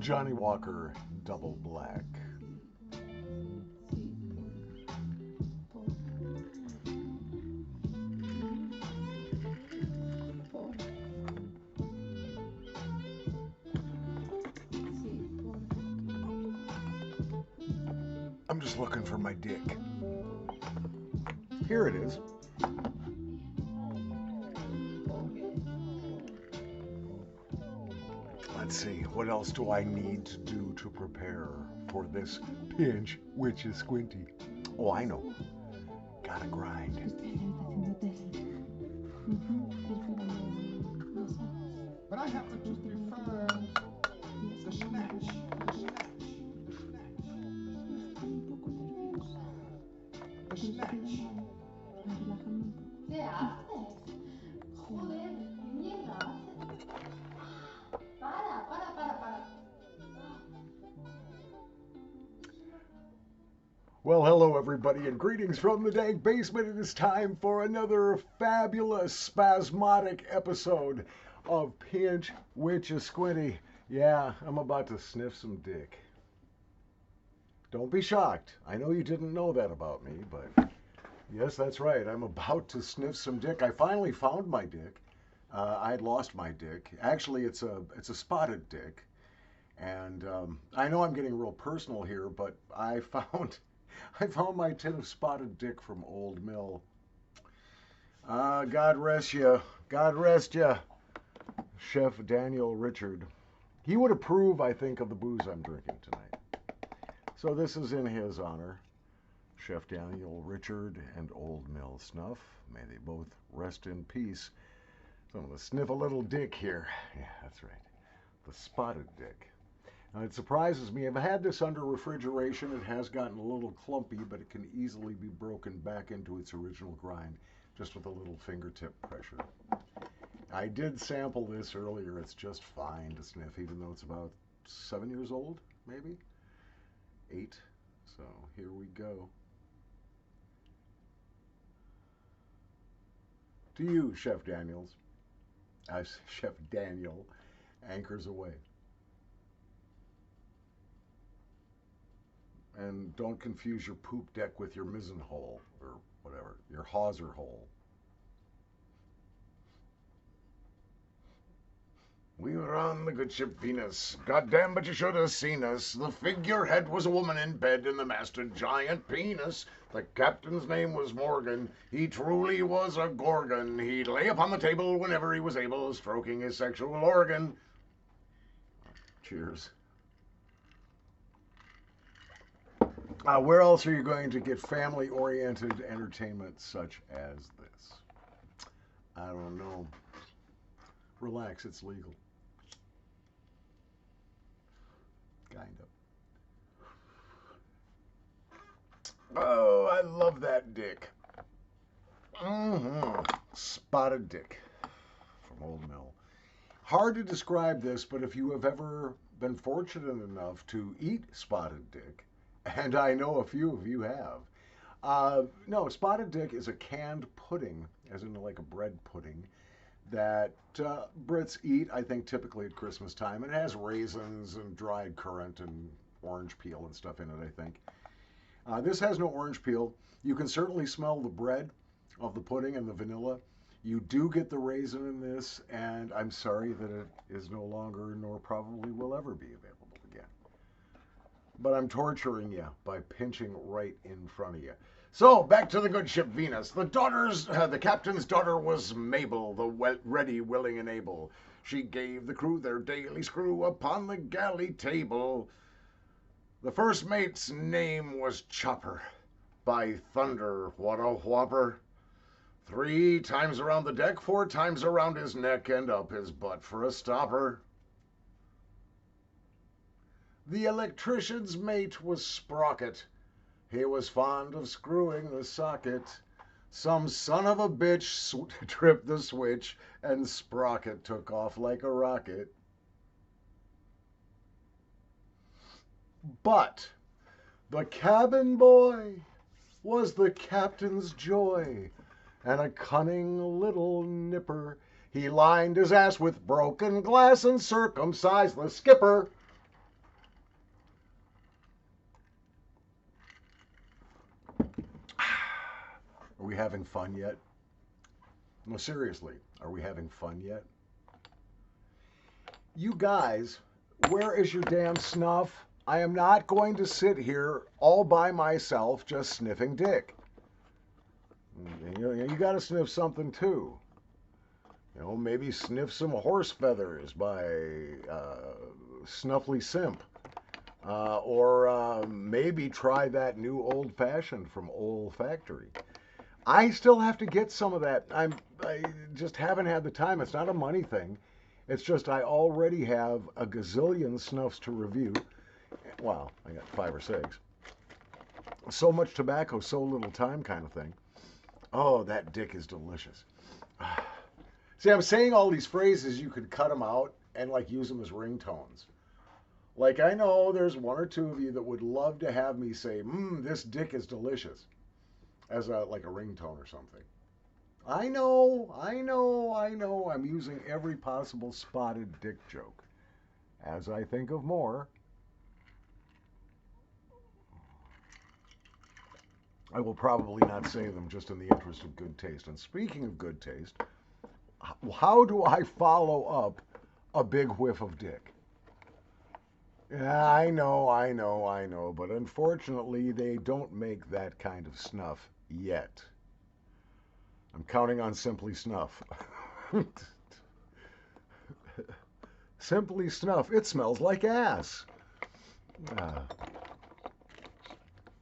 Johnny Walker Double Black. I'm just looking for my dick. Here it is. Let's see, what else do I need to do to prepare for this pinch, which is squinty? Oh, I know. Gotta grind. But I happen to prefer the snatch. The snatch. ¿Qué haces? Joder, ¿qué mierda haces? Para. Well, hello everybody, and greetings from the dank basement. It is time for another fabulous, spasmodic episode of Pinch, Which is Squinty. Yeah, I'm about to sniff some dick. Don't be shocked. I know you didn't know that about me, but yes, that's right. I'm about to sniff some dick. I finally found my dick. I had lost my dick. Actually, it's a spotted dick. And I know I'm getting real personal here, but I found my tin of spotted dick from Old Mill. God rest you. God rest you, Chef Daniel Richard. He would approve, I think, of the booze I'm drinking tonight. So this is in his honor. Chef Daniel Richard and Old Mill Snuff. May they both rest in peace. So I'm going to sniff a little dick here. Yeah, that's right. The spotted dick. Now, it surprises me. I've had this under refrigeration. It has gotten a little clumpy, but it can easily be broken back into its original grind just with a little fingertip pressure. I did sample this earlier. It's just fine to sniff, even though it's about 7 years old, maybe? 8. So here we go. To you, Chef Daniels. Chef Daniel anchors away. And don't confuse your poop deck with your mizzen hole, or whatever, your hawser hole. We were on the good ship Venus. Goddamn, but you should have seen us. The figurehead was a woman in bed and the mast a giant penis. The captain's name was Morgan. He truly was a gorgon. He'd lay upon the table whenever he was able, stroking his sexual organ. Cheers. Where else are you going to get family-oriented entertainment such as this? I don't know. Relax, it's legal. Kind of. Oh, I love that dick. Spotted dick from Old Mill. Hard to describe this, but if you have ever been fortunate enough to eat spotted dick, and I know a few of you have, no, spotted dick is a canned pudding, as in like a bread pudding, that Brits eat, I think, typically at Christmas time. And it has raisins and dried currant and orange peel and stuff in it, I think. This has no orange peel. You can certainly smell the bread of the pudding and the vanilla. You do get the raisin in this, and I'm sorry that it is no longer, nor probably will ever be available again. But I'm torturing you by pinching right in front of you. So, back to the good ship Venus. The captain's daughter was Mabel, the ready, willing, and able. She gave the crew their daily screw upon the galley table. The first mate's name was Chopper. By thunder, what a whopper. 3 times around the deck, 4 times around his neck, and up his butt for a stopper. The electrician's mate was Sprocket. He was fond of screwing the socket. Some son of a bitch tripped the switch, and Sprocket took off like a rocket. But the cabin boy was the captain's joy, and a cunning little nipper. He lined his ass with broken glass and circumcised the skipper. we having fun yet? No, seriously, are we having fun yet? You guys, where is your damn snuff? I am not going to sit here all by myself just sniffing dick. You got to sniff something too. Maybe sniff some horse feathers by Snuffly Simp. Or maybe try that new old fashioned from Old Factory. I still have to get some of that. I just haven't had the time. It's not a money thing. It's just I already have a gazillion snuffs to review. Well, I got 5 or 6. So much tobacco, so little time kind of thing. Oh, that dick is delicious. See, I'm saying all these phrases, you could cut them out and like use them as ringtones. Like I know there's 1 or 2 of you that would love to have me say, this dick is delicious, as like a ringtone or something. I know. I'm using every possible spotted dick joke. As I think of more, I will probably not say them just in the interest of good taste. And speaking of good taste, how do I follow up a big whiff of dick? Yeah, I know, but unfortunately they don't make that kind of snuff yet. I'm counting on Simply Snuff. Simply Snuff, it smells like ass.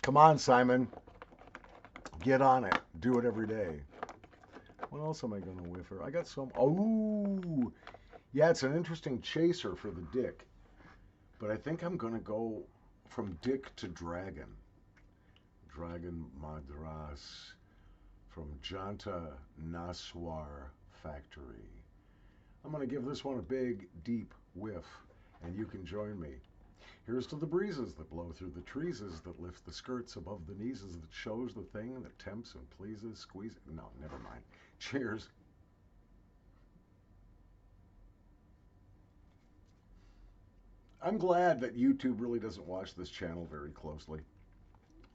Come on, Simon. Get on it. Do it every day. What else am I going to whiff? I got some. Oh, yeah, it's an interesting chaser for the dick. But I think I'm going to go from dick to dragon. Dragon Madras from Janta Naswar Factory. I'm going to give this one a big, deep whiff, and you can join me. Here's to the breezes that blow through the trees, that lift the skirts above the knees, that shows the thing that tempts and pleases, squeezes. No, never mind. Cheers. I'm glad that YouTube really doesn't watch this channel very closely.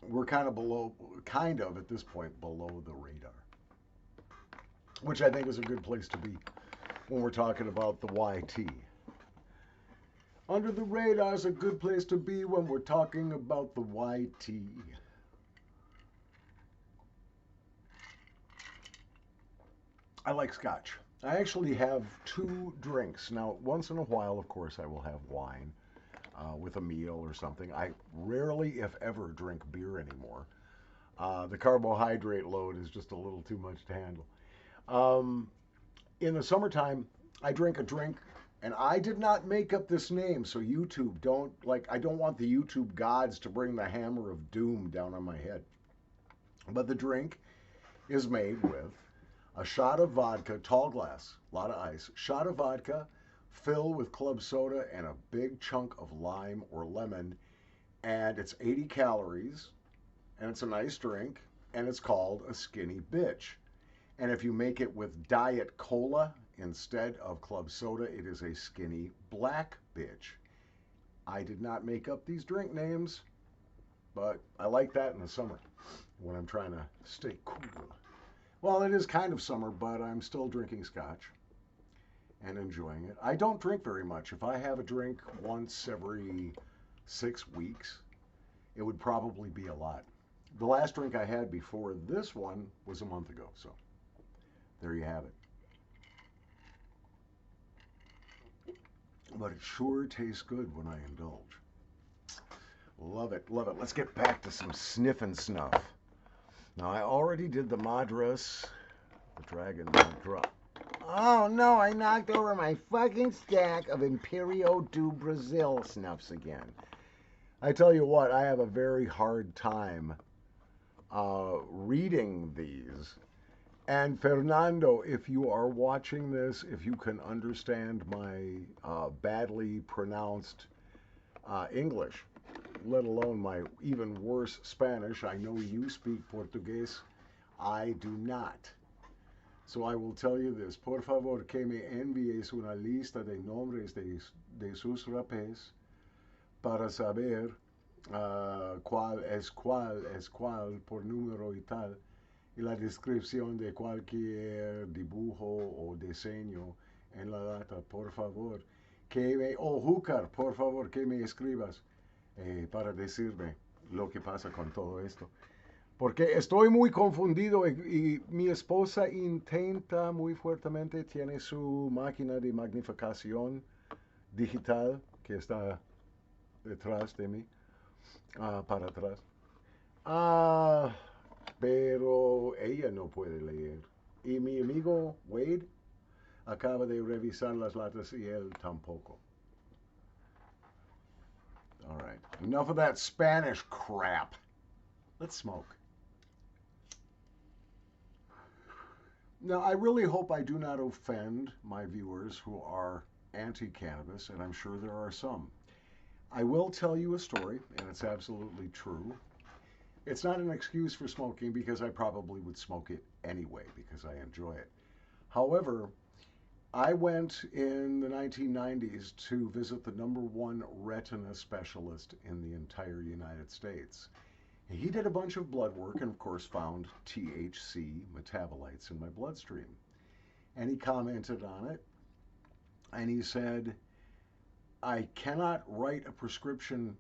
We're kind of at this point, below the radar. Which I think is a good place to be when we're talking about the YT. Under the radar is a good place to be when we're talking about the YT. I like Scotch. I actually have 2 drinks. Now, once in a while, of course, I will have wine with a meal or something. I rarely, if ever, drink beer anymore. The carbohydrate load is just a little too much to handle. In the summertime, I drink a drink, and I did not make up this name, so YouTube, I don't want the YouTube gods to bring the hammer of doom down on my head. But the drink is made with a shot of vodka, tall glass, a lot of ice, shot of vodka, fill with club soda, and a big chunk of lime or lemon, and it's 80 calories, and it's a nice drink, and it's called a skinny bitch. And if you make it with diet cola instead of club soda, it is a skinny black bitch. I did not make up these drink names, but I like that in the summer when I'm trying to stay cool. Well, it is kind of summer, but I'm still drinking Scotch and enjoying it. I don't drink very much. If I have a drink once every 6 weeks, it would probably be a lot. The last drink I had before this one was a month ago, so there you have it. But it sure tastes good when I indulge. Love it, love it. Let's get back to some sniff and snuff. Now, I already did the Madras, the Dragon Madras. Oh no, I knocked over my fucking stack of Imperio do Brazil snuffs again. I tell you what, I have a very hard time reading these. And Fernando, if you are watching this, if you can understand my badly pronounced English, let alone my even worse Spanish, I know you speak Portuguese, I do not. So I will tell you this, por favor, que me envíes una lista de nombres de sus rapés para saber cuál es cuál por número y tal. y la descripción de cualquier dibujo o diseño en la lata, por favor. Júcar, por favor, que me escribas para decirme lo que pasa con todo esto. Porque estoy muy confundido y mi esposa intenta muy fuertemente, tiene su máquina de magnificación digital que está detrás de mí, para atrás. Ah, pero ella no puede leer. Y mi amigo Wade acaba de revisar las latas y él tampoco. All right. Enough of that Spanish crap. Let's smoke. Now, I really hope I do not offend my viewers who are anti-cannabis, and I'm sure there are some. I will tell you a story, and it's absolutely true. It's not an excuse for smoking because I probably would smoke it anyway because I enjoy it. However, I went in the 1990s to visit the #1 retina specialist in the entire United States. He did a bunch of blood work and, of course, found THC metabolites in my bloodstream. And he commented on it. And he said, I cannot write a prescription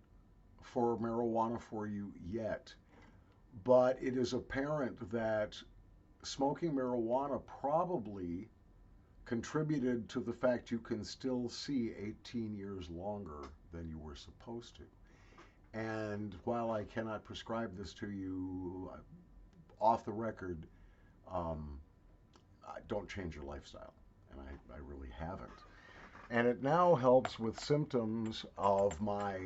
for marijuana for you yet, but it is apparent that smoking marijuana probably contributed to the fact you can still see 18 years longer than you were supposed to. And while I cannot prescribe this to you off the record, don't change your lifestyle. And I really haven't. And it now helps with symptoms of my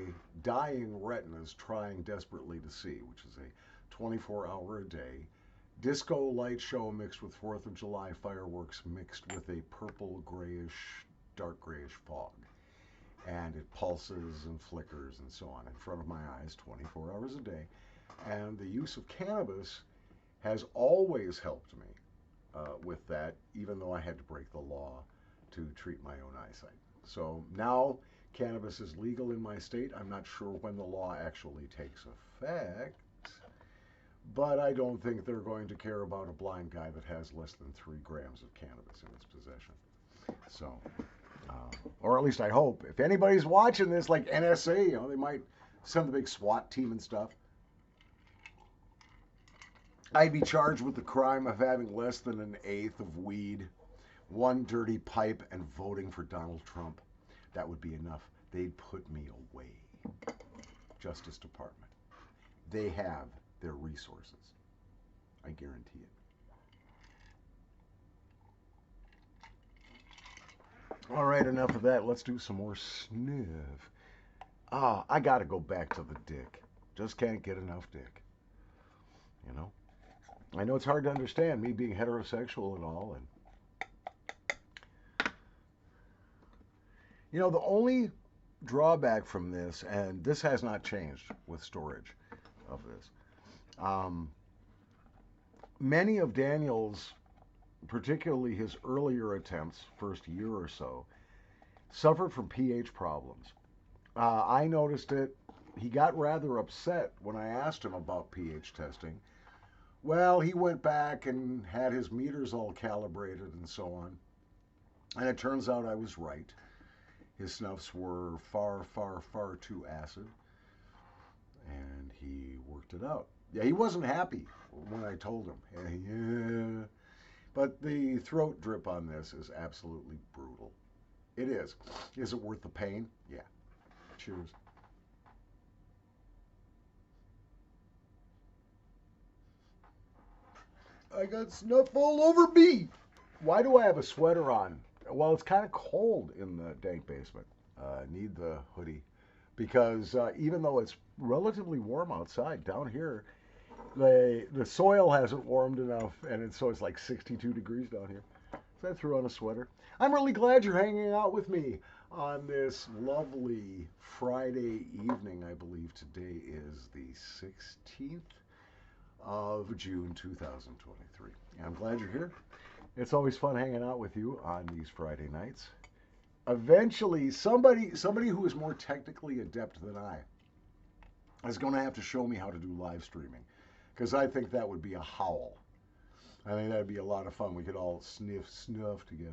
dying retinas trying desperately to see, which is a 24-hour-a-day disco light show mixed with 4th of July fireworks mixed with a purple grayish, dark grayish fog. And it pulses and flickers and so on in front of my eyes 24 hours a day. And the use of cannabis has always helped me with that, even though I had to break the law to treat my own eyesight. So now cannabis is legal in my state. I'm not sure when the law actually takes effect, but I don't think they're going to care about a blind guy that has less than 3 grams of cannabis in his possession. So, or at least I hope. If anybody's watching this, like NSA, they might send the big SWAT team and stuff. I'd be charged with the crime of having less than 1/8 of weed, 1 dirty pipe, and voting for Donald Trump. That would be enough. They'd put me away. Justice Department. They have their resources. I guarantee it. All right, enough of that. Let's do some more sniff. I got to go back to the dick. Just can't get enough dick. I know it's hard to understand, me being heterosexual and all. And the only drawback from this, and this has not changed with storage of this, many of Daniel's, particularly his earlier attempts, first year or so, suffered from pH problems. I noticed it. He got rather upset when I asked him about pH testing. Well, he went back and had his meters all calibrated and so on. And it turns out I was right. His snuffs were far, far, far too acid. And he worked it out. Yeah, he wasn't happy when I told him. Yeah. But the throat drip on this is absolutely brutal. It is. Is it worth the pain? Yeah. Cheers. I got snuff all over me. Why do I have a sweater on? Well, it's kind of cold in the dank basement. Need the hoodie because even though it's relatively warm outside, down here the soil hasn't warmed enough, and so it's like 62 degrees down here. So I threw on a sweater. I'm really glad you're hanging out with me on this lovely Friday evening. I believe today is the 16th of June 2023. I'm glad you're here. It's always fun hanging out with you on these Friday nights. Eventually, somebody who is more technically adept than I is going to have to show me how to do live streaming, because I think that would be a howl. I think that'd be a lot of fun. We could all snuff together.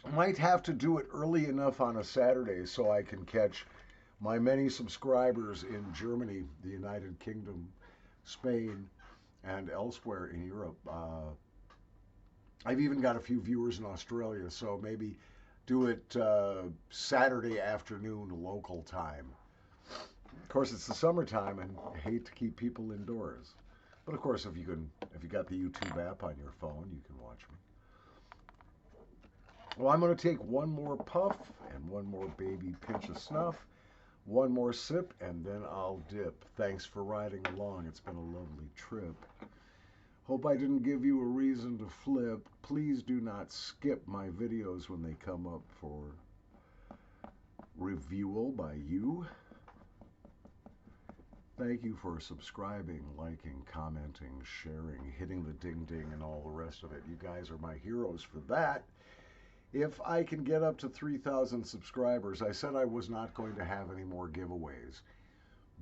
I might have to do it early enough on a Saturday so I can catch my many subscribers in Germany, the United Kingdom, Spain, and elsewhere in Europe. I've even got a few viewers in Australia, so maybe do it Saturday afternoon local time. Of course, it's the summertime, and I hate to keep people indoors. But of course, if you got the YouTube app on your phone, you can watch me. Well, I'm going to take one more puff and one more baby pinch of snuff, one more sip, and then I'll dip. Thanks for riding along. It's been a lovely trip. Hope I didn't give you a reason to flip. Please do not skip my videos when they come up for reviewal by you. Thank you for subscribing, liking, commenting, sharing, hitting the ding ding, and all the rest of it. You guys are my heroes for that. If I can get up to 3,000 subscribers, I said I was not going to have any more giveaways.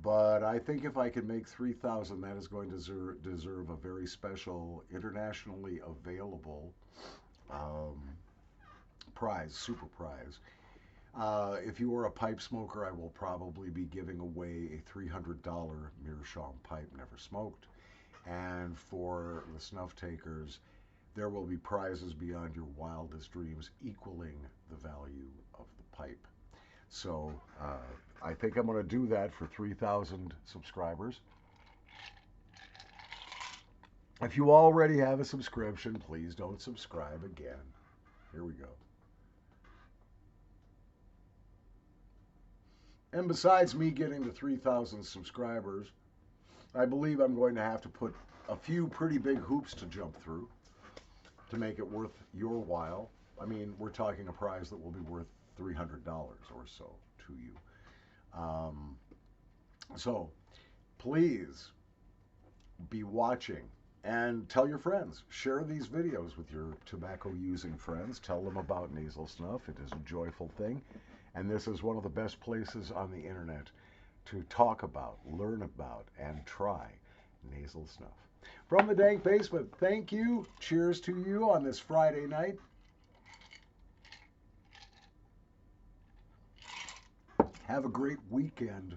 But I think if I can make 3,000, that is going to deserve a very special, internationally available prize, super prize. If you are a pipe smoker, I will probably be giving away a $300 Meerschaum pipe, never smoked. And for the snuff takers, there will be prizes beyond your wildest dreams, equaling the value of the pipe. So I think I'm going to do that for 3,000 subscribers. If you already have a subscription, please don't subscribe again. Here we go. And besides me getting to 3,000 subscribers, I believe I'm going to have to put a few pretty big hoops to jump through to make it worth your while. I mean, we're talking a prize that will be worth $300 or so to you. So please be watching and tell your friends. Share these videos with your tobacco-using friends. Tell them about nasal snuff. It is a joyful thing. And this is one of the best places on the internet to talk about, learn about, and try nasal snuff. From the Dank Basement, thank you. Cheers to you on this Friday night. Have a great weekend,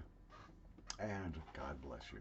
and God bless you.